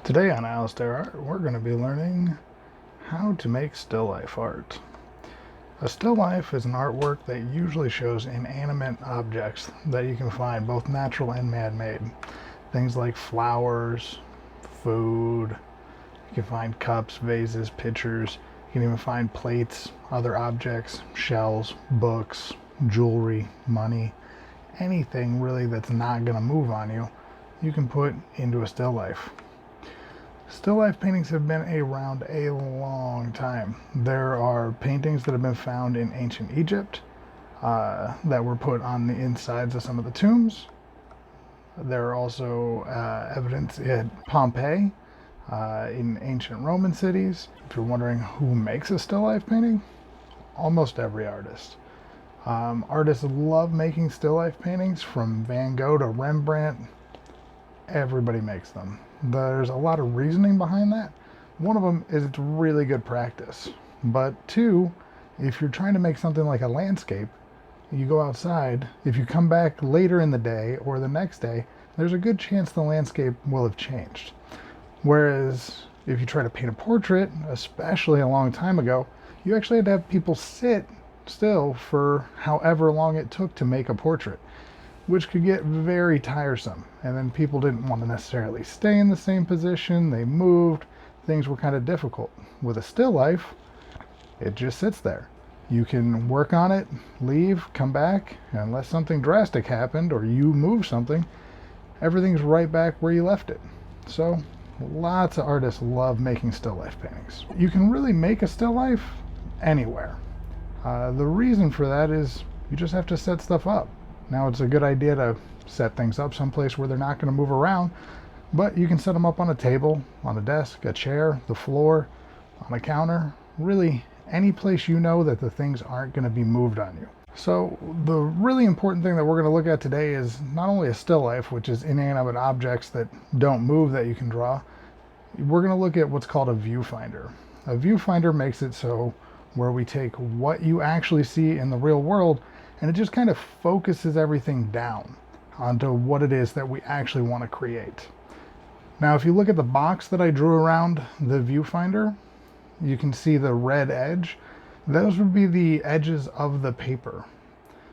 Today on Alistair Art, we're going to be learning how to make still life art. A still life is an artwork that usually shows inanimate objects that you can find, both natural and man-made. Things like flowers, food, you can find cups, vases, pitchers, you can even find plates, other objects, shells, books, jewelry, money, anything really that's not going to move on you, you can put into a still life. Still life paintings have been around a long time. There are paintings that have been found in ancient Egypt that were put on the insides of some of the tombs. There are also evidence at Pompeii, in ancient Roman cities. If you're wondering who makes a still life painting, almost every artist. Artists love making still life paintings, from Van Gogh to Rembrandt. Everybody makes them. There's a lot of reasoning behind that. One of them is it's really good practice. But two, if you're trying to make something like a landscape, you go outside, if you come back later in the day or the next day, there's a good chance the landscape will have changed. Whereas if you try to paint a portrait, especially a long time ago, you actually had to have people sit still for however long it took to make a portrait, which could get very tiresome. And then people didn't want to necessarily stay in the same position. They moved. Things were kind of difficult. With a still life, it just sits there. You can work on it, leave, come back, and unless something drastic happened or you move something, everything's right back where you left it. So lots of artists love making still life paintings. You can really make a still life anywhere. The reason for that is you just have to set stuff up. Now, it's a good idea to set things up someplace where they're not going to move around, but you can set them up on a table, on a desk, a chair, the floor, on a counter, really any place you know that the things aren't going to be moved on you. So the really important thing that we're going to look at today is not only a still life, which is inanimate objects that don't move that you can draw. We're going to look at what's called a viewfinder. A viewfinder makes it so where we take what you actually see in the real world and it just kind of focuses everything down onto what it is that we actually want to create. Now, if you look at the box that I drew around the viewfinder, you can see the red edge. Those would be the edges of the paper.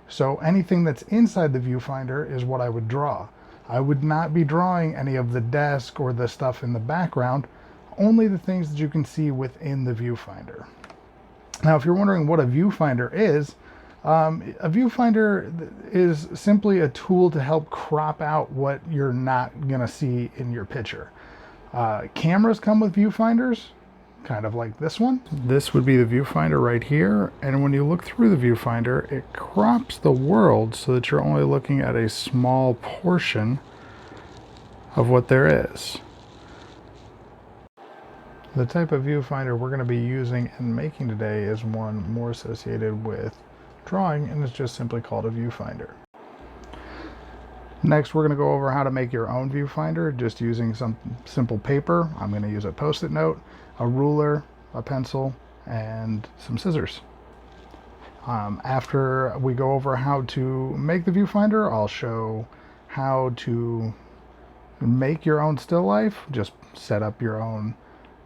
So anything that's inside the viewfinder is what I would draw. I would not be drawing any of the desk or the stuff in the background, only the things that you can see within the viewfinder. Now, if you're wondering what a viewfinder is, a viewfinder is simply a tool to help crop out what you're not going to see in your picture. Cameras come with viewfinders, kind of like this one. This would be the viewfinder right here, and when you look through the viewfinder, it crops the world so that you're only looking at a small portion of what there is. The type of viewfinder we're going to be using and making today is one more associated with drawing, and it's just simply called a viewfinder. Next, we're going to go over how to make your own viewfinder just using some simple paper. I'm going to use a post-it note, a ruler, a pencil, and some scissors. After we go over how to make the viewfinder, I'll show how to make your own still life. Just set up your own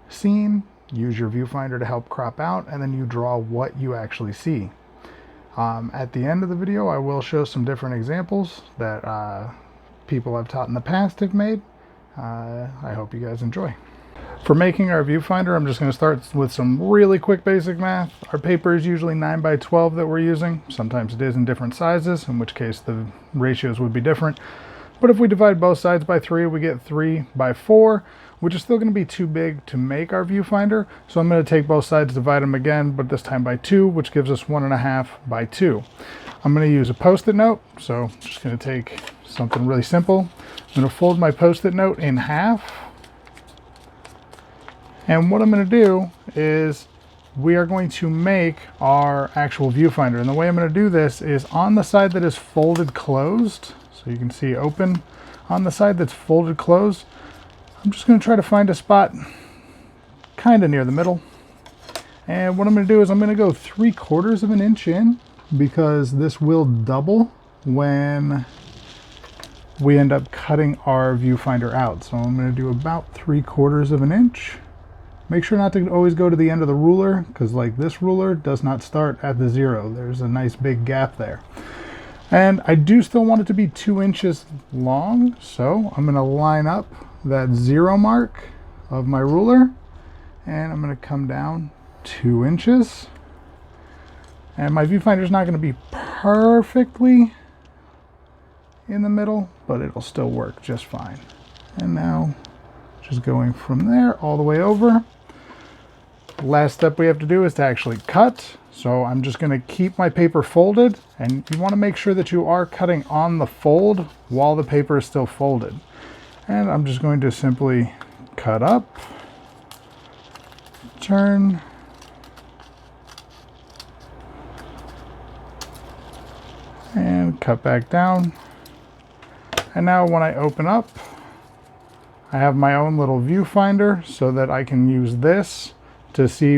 scene, use your viewfinder to help crop out, and then you draw what you actually see. At the end of the video, I will show some different examples that people I've taught in the past have made. I hope you guys enjoy. For making our viewfinder, I'm just going to start with some really quick basic math. Our paper is usually 9 by 12 that we're using. Sometimes it is in different sizes, in which case the ratios would be different. But if we divide both sides by 3, we get 3 by 4, which is still going to be too big to make our viewfinder. So I'm going to take both sides, divide them again, but this time by 2, which gives us 1.5 by 2. I'm going to use a post-it note, so I'm just going to take something really simple. I'm going to fold my post-it note in half. And what I'm going to do is we are going to make our actual viewfinder. And the way I'm going to do this is on the side that is folded closed, so you can see open, on the side that's folded closed, I'm just going to try to find a spot kind of near the middle. And what I'm going to do is I'm going to go 3/4 of an inch in, because this will double when we end up cutting our viewfinder out. So I'm going to do about 3/4 of an inch. Make sure not to always go to the end of the ruler, because like this ruler does not start at the 0. There's a nice big gap there. And I do still want it to be 2 inches long, so I'm going to line up that 0 mark of my ruler, and I'm going to come down 2 inches. And my viewfinder is not going to be perfectly in the middle, but it'll still work just fine. And now just going from there all the way over. Last step we have to do is to actually cut. So I'm just going to keep my paper folded, and you want to make sure that you are cutting on the fold while the paper is still folded. And I'm just going to simply cut up, turn, and cut back down. And now when I open up, I have my own little viewfinder so that I can use this to see.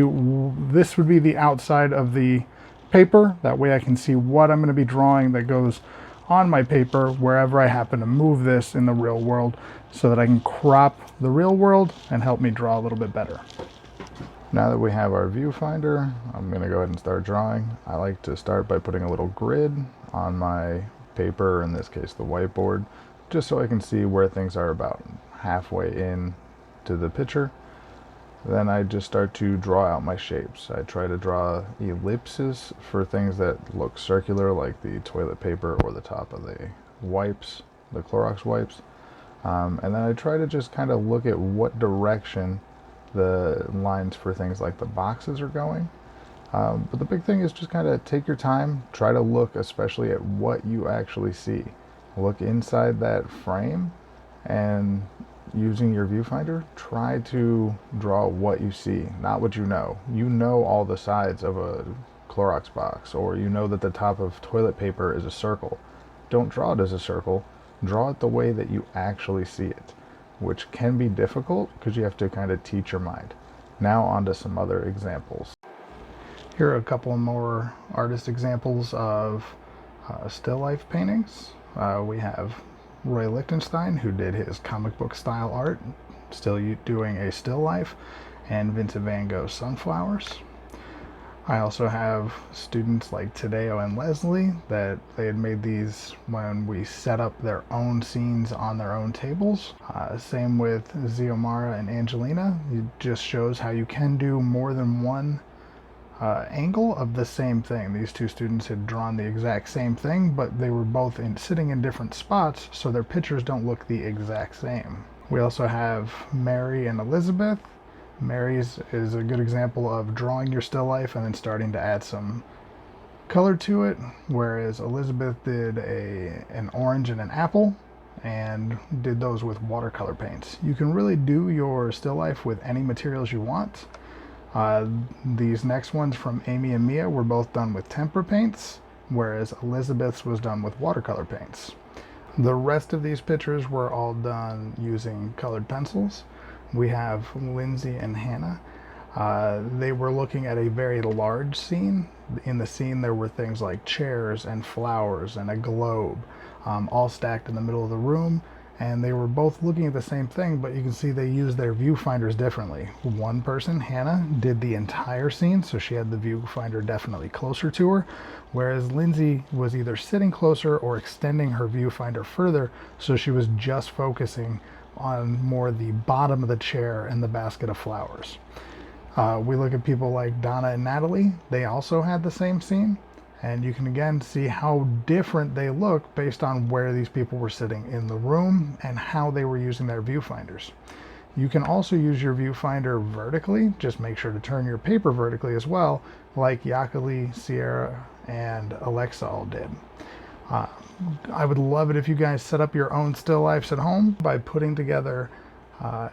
This would be the outside of the paper. That way I can see what I'm going to be drawing that goes on my paper wherever I happen to move this in the real world, so that I can crop the real world and help me draw a little bit better. Now that we have our viewfinder, I'm going to go ahead and start drawing. I like to start by putting a little grid on my paper, in this case the whiteboard, just so I can see where things are about halfway in to the picture. Then I just start to draw out my shapes. I try to draw ellipses for things that look circular, like the toilet paper or the top of the wipes, the Clorox wipes. And then I try to just kind of look at what direction the lines for things like the boxes are going. But the big thing is just kind of take your time, try to look especially at what you actually see. Look inside that frame, and using your viewfinder, try to draw what you see, not what you know. You know all the sides of a Clorox box, or you know that the top of toilet paper is a circle. Don't draw it as a circle, draw it the way that you actually see it, which can be difficult because you have to kind of teach your mind. Now on to some other examples. Here are a couple more artist examples of still life paintings. We have Roy Lichtenstein, who did his comic book style art, still doing a still life, and Vincent van Gogh's Sunflowers. I also have students like Tadeo and Leslie that they had made these when we set up their own scenes on their own tables. Same with Xiomara and Angelina. It just shows how you can do more than one angle of the same thing. These two students had drawn the exact same thing, but they were both sitting in different spots, so their pictures don't look the exact same. We also have Mary and Elizabeth. Mary's is a good example of drawing your still life and then starting to add some color to it, whereas Elizabeth did an orange and an apple and did those with watercolor paints. You can really do your still life with any materials you want. These next ones from Amy and Mia were both done with tempera paints, whereas Elizabeth's was done with watercolor paints. The rest of these pictures were all done using colored pencils. We have Lindsay and Hannah. They were looking at a very large scene. In the scene there were things like chairs and flowers and a globe, all stacked in the middle of the room. And they were both looking at the same thing, but you can see they used their viewfinders differently. One person, Hannah, did the entire scene, so she had the viewfinder definitely closer to her, whereas Lindsay was either sitting closer or extending her viewfinder further, so she was just focusing on more the bottom of the chair and the basket of flowers. We look at people like Donna and Natalie. They also had the same scene. And you can again see how different they look based on where these people were sitting in the room and how they were using their viewfinders. You can also use your viewfinder vertically. Just make sure to turn your paper vertically as well, like Yakali, Sierra, and Alexa all did. I would love it if you guys set up your own still lifes at home by putting together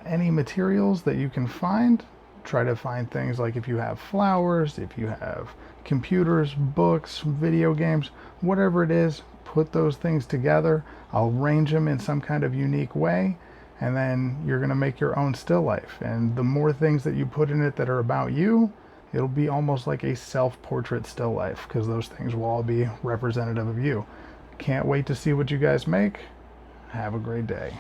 any materials that you can find. Try to find things like if you have flowers, if you have computers, books, video games, whatever it is, put those things together. I'll arrange them in some kind of unique way, and then you're going to make your own still life. And the more things that you put in it that are about you, it'll be almost like a self-portrait still life, because those things will all be representative of you. Can't wait to see what you guys make. Have a great day.